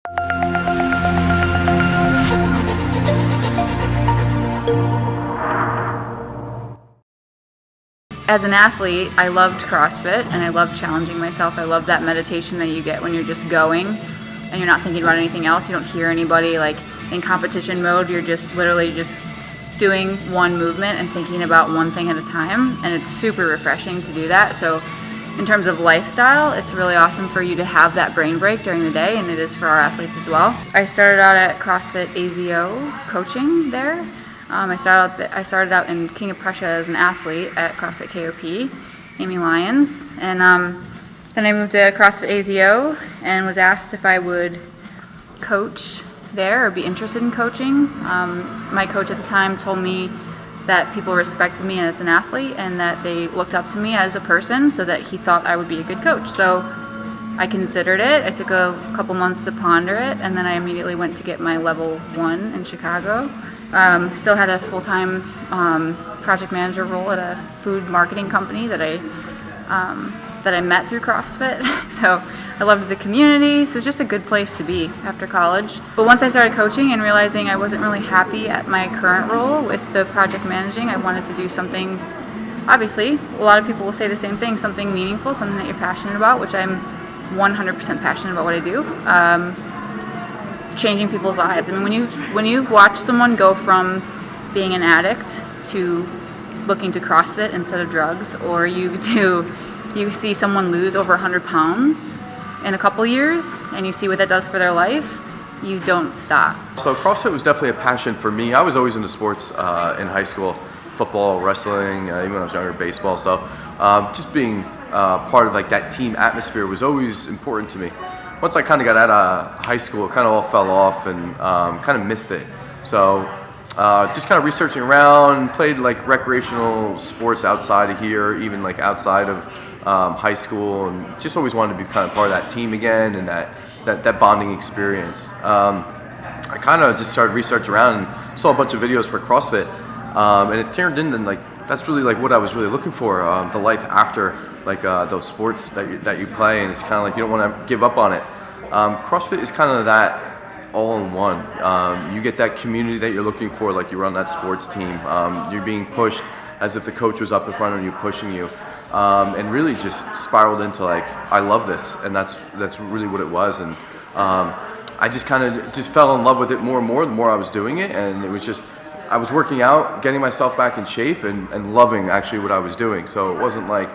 As an athlete, I loved CrossFit and I loved challenging myself. I loved that meditation that you get when you're just going and you're not thinking about anything else. You don't hear anybody like in competition mode. You're just literally just doing one movement and thinking about one thing at a time, and it's super refreshing to do that. So in terms of lifestyle, it's really awesome for you to have that brain break during the day, and it is for our athletes as well. I started out at CrossFit AZO coaching there. I started out in King of Prussia as an athlete at CrossFit KOP, Amy Lyons, and then I moved to CrossFit AZO and was asked if I would coach there or be interested in coaching. My coach at the time told me that people respected me as an athlete and that they looked up to me as a person, so that he thought I would be a good coach. So I considered it. I took a couple months to ponder it, and then I immediately went to get my level 1 in Chicago. Still had a full-time project manager role at a food marketing company that I met through CrossFit. So I loved the community, so it was just a good place to be after college. But once I started coaching and realizing I wasn't really happy at my current role with the project managing, I wanted to do something, obviously, a lot of people will say the same thing, something meaningful, something that you're passionate about, which I'm 100% passionate about what I do. Changing people's lives. I mean, when you've watched someone go from being an addict to looking to CrossFit instead of drugs, or you see someone lose over 100 pounds in a couple years, and you see what that does for their life, you don't stop. So CrossFit was definitely a passion for me. I was always into sports in high school, football, wrestling, even when I was younger, baseball. So just being part of like that team atmosphere was always important to me. Once I kind of got out of high school, it kind of all fell off and kind of missed it. So just kind of researching around, played like recreational sports outside of here, even like outside of high school, and just always wanted to be kind of part of that team again and that bonding experience. I kind of just started researching around and saw a bunch of videos for CrossFit, and it turned into like that's really like what I was really looking for, the life after like those sports that you play, and it's kind of like you don't want to give up on it. CrossFit is kind of that all in one. You get that community that you're looking for, like you run that sports team. You're being pushed as if the coach was up in front of you pushing you, and really just spiraled into like, I love this, and that's really what it was. And I just kind of just fell in love with it more and more the more I was doing it, and it was just, I was working out, getting myself back in shape, and loving actually what I was doing. So it wasn't like,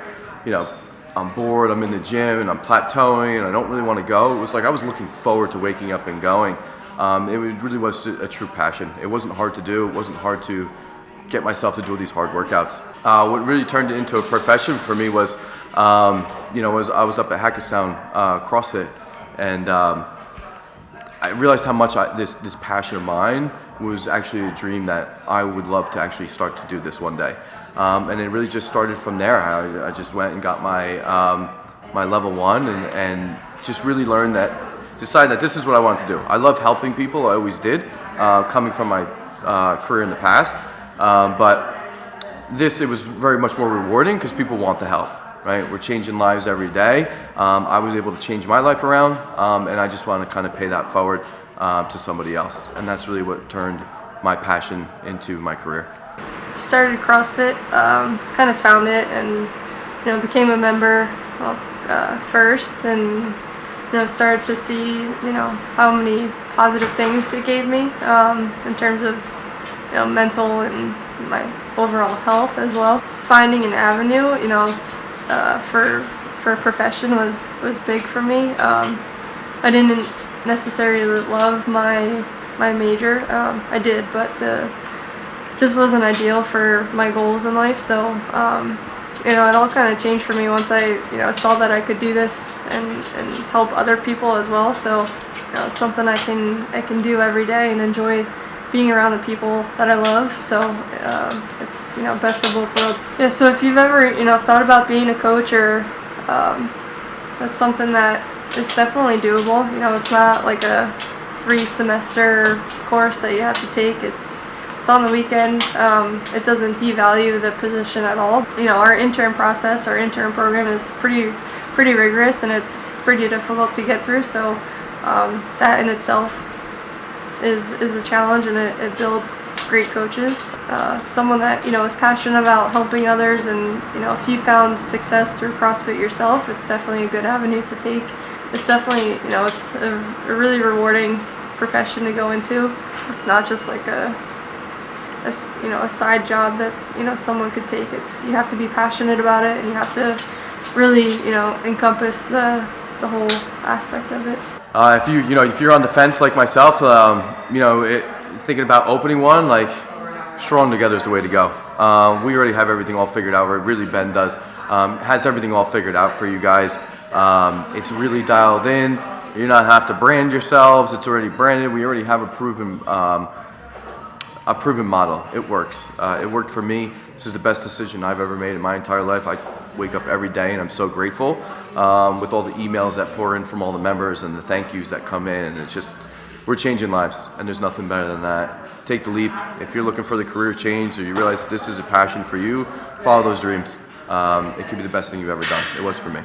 you know, I'm bored, I'm in the gym, and I'm plateauing, and I don't really want to go. It was like I was looking forward to waking up and going. Really was a true passion. It wasn't hard to do. It wasn't hard to get myself to do these hard workouts. What really turned it into a profession for me was, was I was up at Hackettstown CrossFit, and I realized how much this passion of mine was actually a dream that I would love to actually start to do this one day. And it really just started from there. I just went and got my level 1 and just really decided that this is what I wanted to do. I love helping people, I always did, coming from my career in the past. But it was very much more rewarding because people want the help, right? We're changing lives every day. I was able to change my life around, and I just want to kind of pay that forward to somebody else. And that's really what turned my passion into my career. Started CrossFit, kind of found it, and became a member first, and started to see how many positive things it gave me in terms of mental and my overall health as well. Finding an avenue for a profession was big for me. I didn't necessarily love my major. I did, but just wasn't ideal for my goals in life. So it all kind of changed for me once I saw that I could do this and help other people as well. So it's something I can do every day and enjoy being around the people that I love. So it's best of both worlds. Yeah. So if you've ever thought about being a coach, or that's something that is definitely doable. It's not like a 3-semester course that you have to take. It's on the weekend. It doesn't devalue the position at all. Our intern program is pretty rigorous, and it's pretty difficult to get through. So That in itself is a challenge, and it builds great coaches. Someone that is passionate about helping others, and if you found success through CrossFit yourself, it's definitely a good avenue to take. It's definitely it's a really rewarding profession to go into. It's not just like a side job that's if could take. You have to be passionate about it, and you have to really encompass the whole aspect of it. If you're on the fence like myself, thinking about opening one, like strong together is the way to go. We already have everything all figured out. Really, Ben does has everything all figured out for you guys. It's really dialed in. You not have to brand yourselves. It's already branded. We already have a proven model. It works. It worked for me. This is the best decision I've ever made in my entire life. I wake up every day and I'm so grateful with all the emails that pour in from all the members and the thank yous that come in, and it's just, we're changing lives, and there's nothing better than that. Take the leap. If you're looking for the career change, or you realize this is a passion for you, follow those dreams. It could be the best thing you've ever done. It was for me.